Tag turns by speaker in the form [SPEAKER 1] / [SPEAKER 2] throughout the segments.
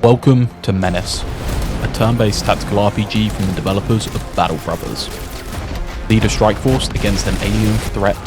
[SPEAKER 1] Welcome to Menace, a turn-based tactical RPG from the developers of Battle Brothers. Lead a strike force against an alien threat,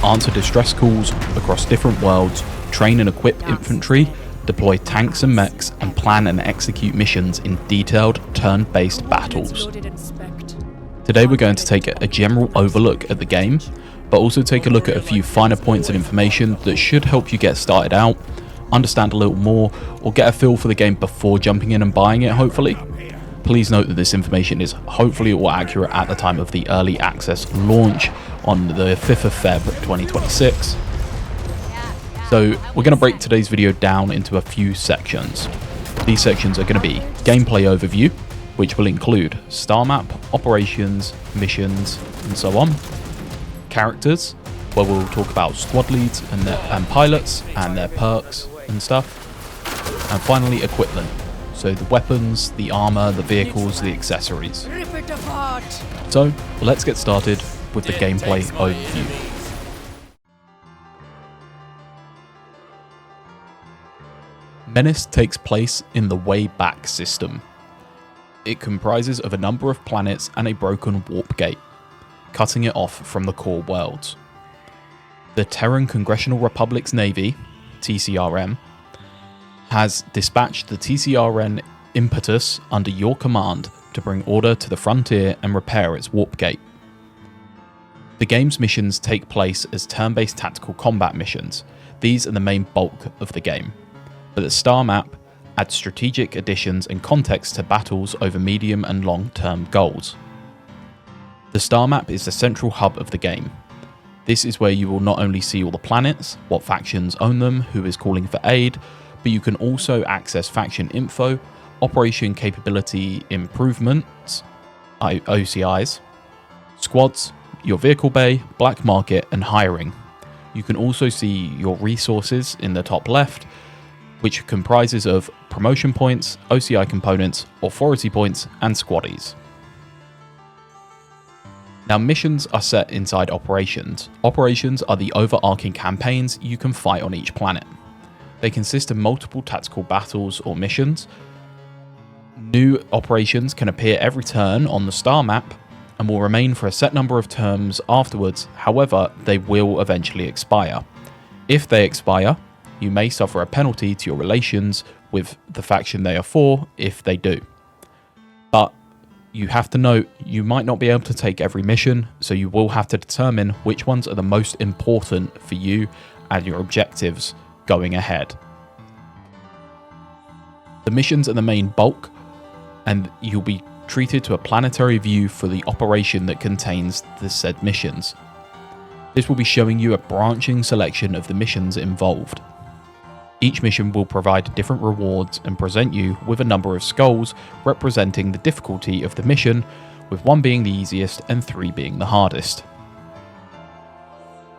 [SPEAKER 1] answer distress calls across different worlds, train and equip infantry, deploy tanks and mechs, and plan and execute missions in detailed turn-based battles. Today we're going to take a general overlook at the game, but also take a look at a few finer points of information that should help you get started out, understand a little more, or get a feel for the game before jumping in and buying it, hopefully. Please note that this information is hopefully all accurate at the time of the early access launch on the 5th of Feb 2026. So we're going to break today's video down into a few sections. These sections are going to be gameplay overview, which will include star map, operations, missions, and so on. Characters, where we'll talk about squad leads and pilots and their perks and stuff. And finally, equipment. So the weapons, the armor, the vehicles, the accessories.
[SPEAKER 2] Rip it apart.
[SPEAKER 1] So let's get started with the gameplay overview. Menace takes place in the Way Back system. It comprises of a number of planets and a broken warp gate, cutting it off from the core worlds. The Terran Congressional Republic's Navy, TCRM, has dispatched the TCRN Impetus under your command to bring order to the frontier and repair its warp gate. The game's missions take place as turn-based tactical combat missions. These are the main bulk of the game, but the star map adds strategic additions and context to battles over medium and long-term goals. The star map is the central hub of the game. This is where you will not only see all the planets, what factions own them, who is calling for aid, but you can also access faction info, operation capability improvements, OCIs, squads, your vehicle bay, black market, and hiring. You can also see your resources in the top left, which comprises of promotion points, OCI components, authority points, and squaddies. Now, missions are set inside operations. Operations are the overarching campaigns you can fight on each planet. They consist of multiple tactical battles or missions. New operations can appear every turn on the star map and will remain for a set number of terms afterwards. However, they will eventually expire. If they expire, you may suffer a penalty to your relations with the faction they are for if they do. But you have to note, you might not be able to take every mission, so you will have to determine which ones are the most important for you and your objectives going ahead. The missions are the main bulk, and you'll be treated to a planetary view for the operation that contains the said missions. This will be showing you a branching selection of the missions involved. Each mission will provide different rewards and present you with a number of skulls representing the difficulty of the mission, with 1 being the easiest and 3 being the hardest.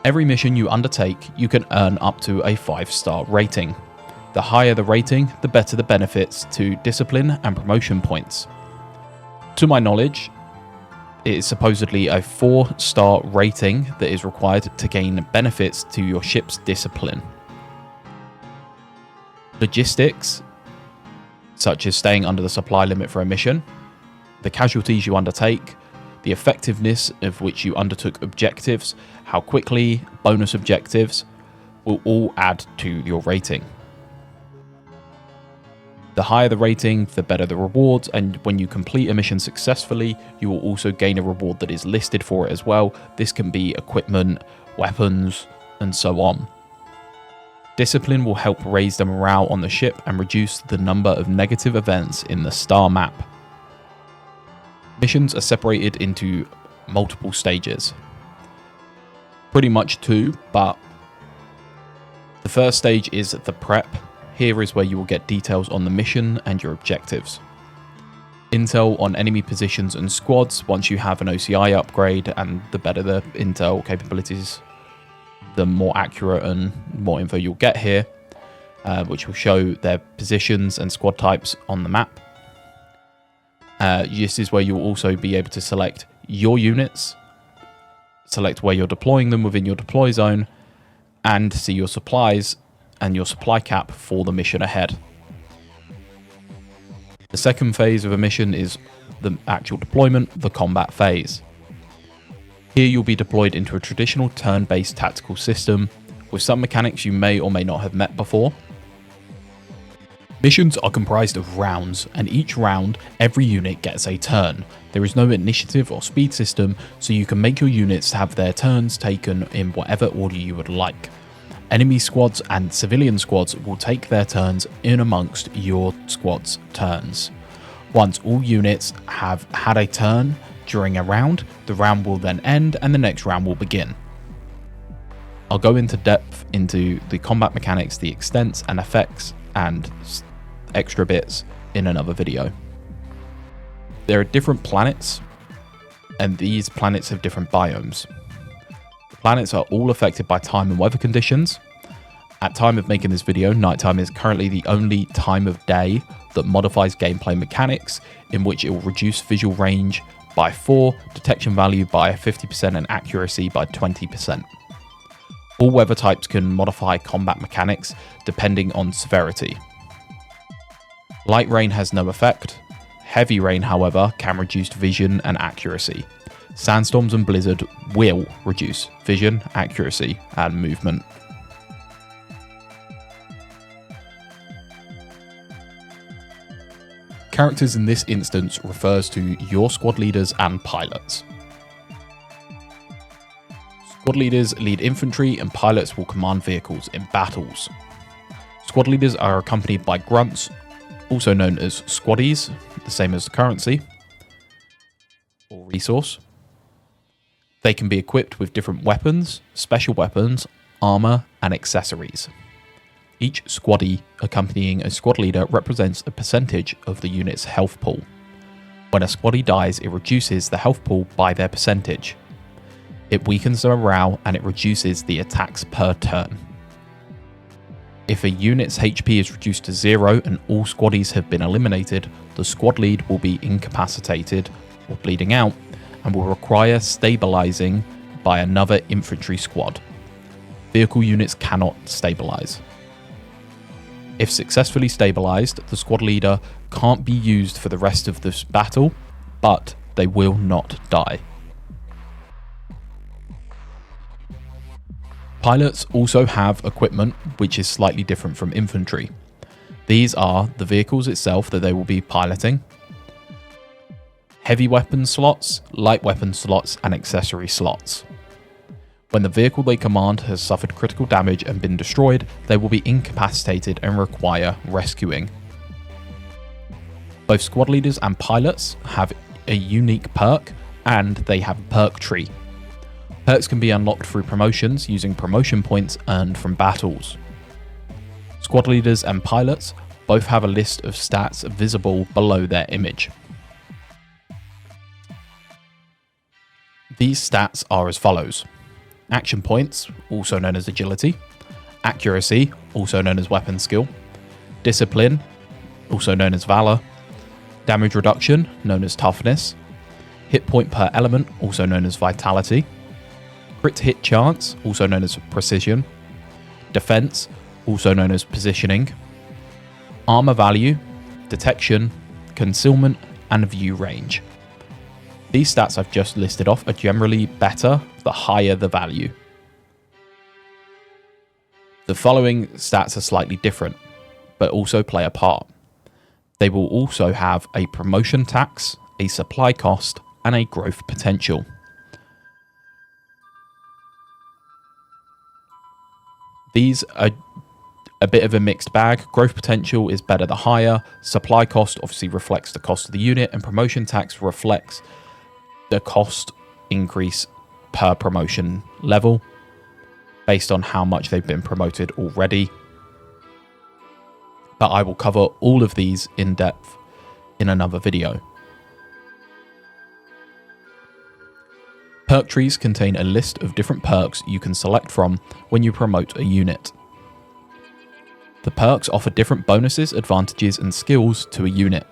[SPEAKER 1] Every mission you undertake, you can earn up to a 5-star rating. The higher the rating, the better the benefits to discipline and promotion points. To my knowledge, it is supposedly a 4-star rating that is required to gain benefits to your ship's discipline. Logistics, such as staying under the supply limit for a mission, the casualties you undertake, the effectiveness of which you undertook objectives, how quickly, bonus objectives, will all add to your rating. The higher the rating, the better the rewards, and when you complete a mission successfully, you will also gain a reward that is listed for it as well. This can be equipment, weapons, and so on. Discipline will help raise the morale on the ship and reduce the number of negative events in the star map. Missions are separated into multiple stages. Pretty much 2, but the first stage is the prep. Here is where you will get details on the mission and your objectives. Intel on enemy positions and squads once you have an OCI upgrade, and the better the intel capabilities, the more accurate and more info you'll get here, which will show their positions and squad types on the map. This is where you'll also be able to select your units, select where you're deploying them within your deploy zone, and see your supplies and your supply cap for the mission ahead. The second phase of a mission is the actual deployment, the combat phase. Here you'll be deployed into a traditional turn-based tactical system with some mechanics you may or may not have met before. Missions are comprised of rounds, and each round, every unit gets a turn. There is no initiative or speed system, so you can make your units have their turns taken in whatever order you would like. Enemy squads and civilian squads will take their turns in amongst your squad's turns. Once all units have had a turn during a round, the round will then end and the next round will begin. I'll go into depth into the combat mechanics, the extents and effects, and extra bits in another video. There are different planets, and these planets have different biomes. The planets are all affected by time and weather conditions. At time of making this video, nighttime is currently the only time of day that modifies gameplay mechanics, in which it will reduce visual range by 4, detection value by 50% and accuracy by 20%. All weather types can modify combat mechanics depending on severity. Light rain has no effect. Heavy rain, however, can reduce vision and accuracy. Sandstorms and blizzard will reduce vision, accuracy, and movement. Characters in this instance refers to your squad leaders and pilots. Squad leaders lead infantry and pilots will command vehicles in battles. Squad leaders are accompanied by grunts, also known as squaddies, the same as the currency or resource. They can be equipped with different weapons, special weapons, armor, and accessories. Each squaddie accompanying a squad leader represents a percentage of the unit's health pool. When a squaddie dies, it reduces the health pool by their percentage. It weakens the morale and it reduces the attacks per turn. If a unit's HP is reduced to 0 and all squaddies have been eliminated, the squad lead will be incapacitated or bleeding out and will require stabilizing by another infantry squad. Vehicle units cannot stabilize. If successfully stabilized, the squad leader can't be used for the rest of this battle, but they will not die. Pilots also have equipment which is slightly different from infantry. These are the vehicles itself that they will be piloting, heavy weapon slots, light weapon slots, and accessory slots. When the vehicle they command has suffered critical damage and been destroyed, they will be incapacitated and require rescuing. Both squad leaders and pilots have a unique perk, and they have a perk tree. Perks can be unlocked through promotions using promotion points earned from battles. Squad leaders and pilots both have a list of stats visible below their image. These stats are as follows: action points, also known as agility; accuracy, also known as weapon skill; discipline, also known as valor; damage reduction, known as toughness; hit point per element, also known as vitality; crit hit chance, also known as precision; defense, also known as positioning; armor value, detection, concealment, and view range. These stats I've just listed off are generally better the higher the value. The following stats are slightly different, but also play a part. They will also have a promotion tax, a supply cost, and a growth potential. These are a bit of a mixed bag. Growth potential is better the higher. Supply cost obviously reflects the cost of the unit, and promotion tax reflects the cost increase per promotion level based on how much they've been promoted already. But I will cover all of these in depth in another video. Perk trees contain a list of different perks you can select from when you promote a unit. The perks offer different bonuses, advantages, and skills to a unit.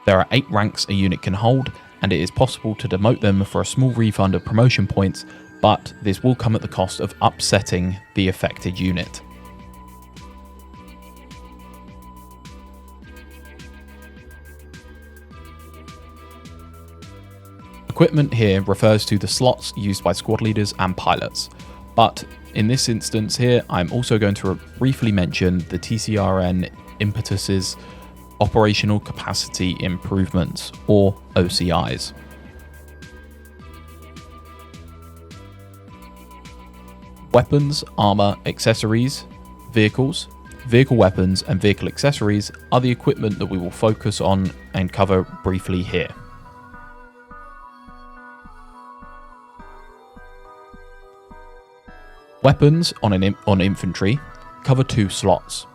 [SPEAKER 1] There are 8 ranks a unit can hold, and it is possible to demote them for a small refund of promotion points, but this will come at the cost of upsetting the affected unit. Equipment here refers to the slots used by squad leaders and pilots, but in this instance here, I'm also going to briefly mention the TCRN Impetus's Operational Capacity Improvements, or OCIs. Weapons, armor, accessories, vehicles, vehicle weapons, and vehicle accessories are the equipment that we will focus on and cover briefly here. Weapons on infantry cover two slots.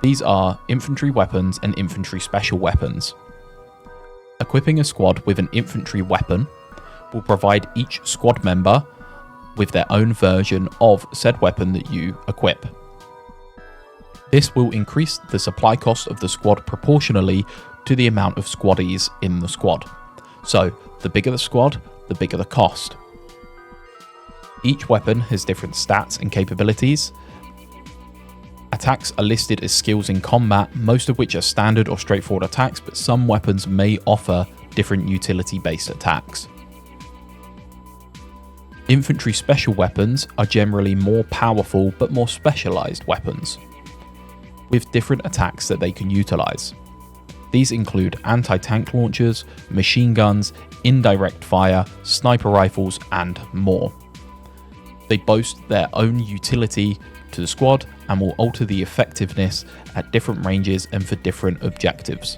[SPEAKER 1] These are infantry weapons and infantry special weapons. Equipping a squad with an infantry weapon will provide each squad member with their own version of said weapon that you equip. This will increase the supply cost of the squad proportionally to the amount of squaddies in the squad. So, the bigger the squad, the bigger the cost. Each weapon has different stats and capabilities. Attacks are listed as skills in combat, most of which are standard or straightforward attacks, but some weapons may offer different utility-based attacks. Infantry special weapons are generally more powerful but more specialized weapons, with different attacks that they can utilize. These include anti-tank launchers, machine guns, indirect fire, sniper rifles, and more. They boast their own utility to the squad and will alter the effectiveness at different ranges and for different objectives.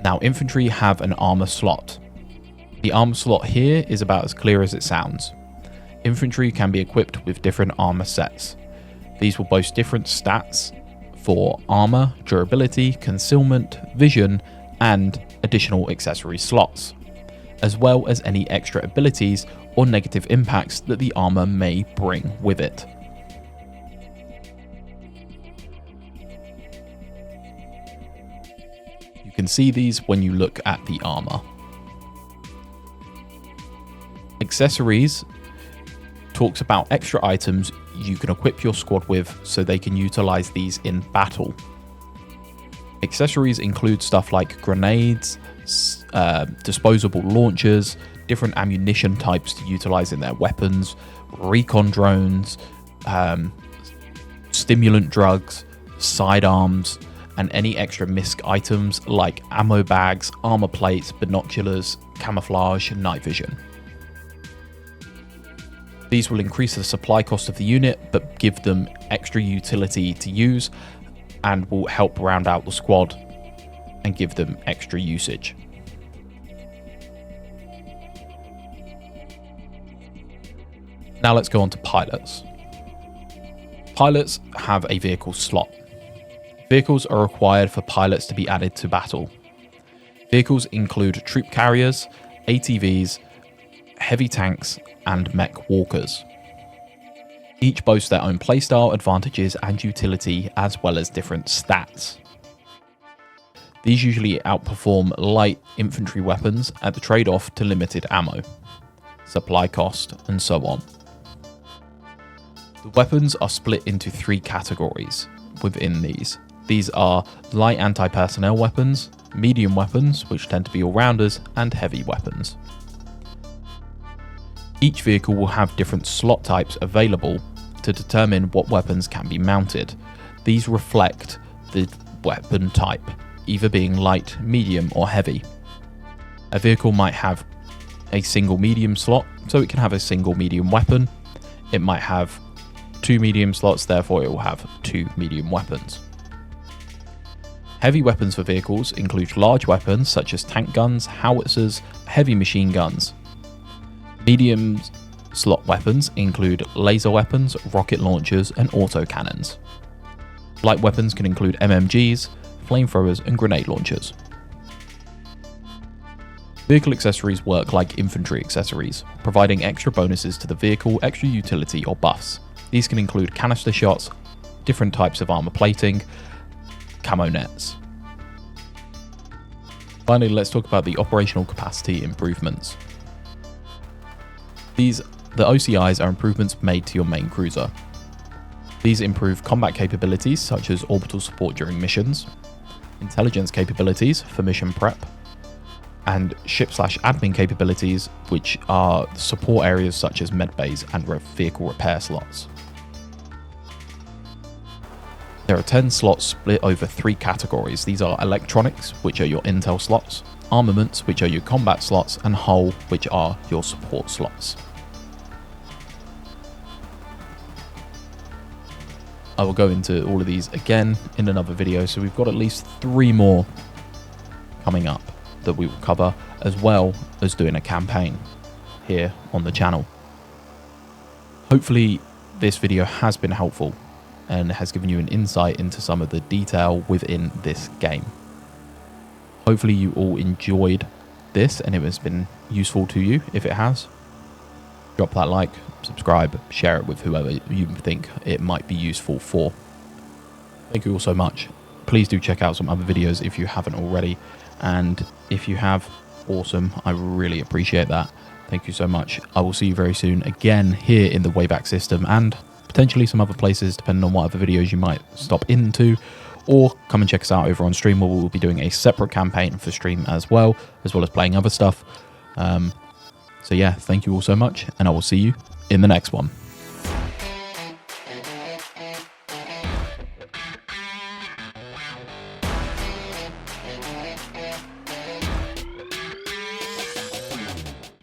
[SPEAKER 1] Now, infantry have an armor slot. The armor slot here is about as clear as it sounds. Infantry can be equipped with different armor sets. These will boast different stats for armor, durability, concealment, vision, and additional accessory slots, as well as any extra abilities or negative impacts that the armor may bring with it. You can see these when you look at the armor. Accessories talks about extra items you can equip your squad with so they can utilize these in battle. Accessories include stuff like grenades, disposable launchers, different ammunition types to utilize in their weapons, recon drones, stimulant drugs, sidearms, and any extra misc items like ammo bags, armor plates, binoculars, camouflage, and night vision. These will increase the supply cost of the unit, but give them extra utility to use and will help round out the squad and give them extra usage. Now let's go on to pilots. Pilots have a vehicle slot. Vehicles are required for pilots to be added to battle. Vehicles include troop carriers, ATVs, heavy tanks, and mech walkers. Each boasts their own playstyle, advantages, and utility, as well as different stats. These usually outperform light infantry weapons at the trade-off to limited ammo, supply cost, and so on. The weapons are split into three categories within these. These are light anti-personnel weapons, medium weapons, which tend to be all-rounders, and heavy weapons. Each vehicle will have different slot types available to determine what weapons can be mounted. These reflect the weapon type, either being light, medium, or heavy. A vehicle might have a single medium slot, so it can have a single medium weapon. It might have two medium slots, therefore it will have two medium weapons. Heavy weapons for vehicles include large weapons such as tank guns, howitzers, heavy machine guns. Medium slot weapons include laser weapons, rocket launchers, and autocannons. Light weapons can include MMGs, flamethrowers, and grenade launchers. Vehicle accessories work like infantry accessories, providing extra bonuses to the vehicle, extra utility, or buffs. These can include canister shots, different types of armor plating, camo nets. Finally, let's talk about the operational capacity improvements. The OCIs are improvements made to your main cruiser. These improve combat capabilities such as orbital support during missions, intelligence capabilities for mission prep, and ship/admin capabilities, which are support areas such as medbays and vehicle repair slots. There are 10 slots split over 3 categories. These are electronics, which are your intel slots, armaments, which are your combat slots, and hull, which are your support slots. I will go into all of these again in another video, so we've got at least 3 more coming up that we will cover, as well as doing a campaign here on the channel. Hopefully this video has been helpful and has given you an insight into some of the detail within this game. Hopefully you all enjoyed this and it has been useful to you. If it has, drop that like, subscribe, share it with whoever you think it might be useful for. Thank you all so much. Please do check out some other videos if you haven't already, and if you have, awesome. I really appreciate that. Thank you so much. I will see you very soon again here in the Wayback System, and potentially some other places depending on what other videos you might stop into, or come and check us out over on stream, where we'll be doing a separate campaign for stream as well as playing other stuff. So yeah, thank you all so much, and I will see you in the next one.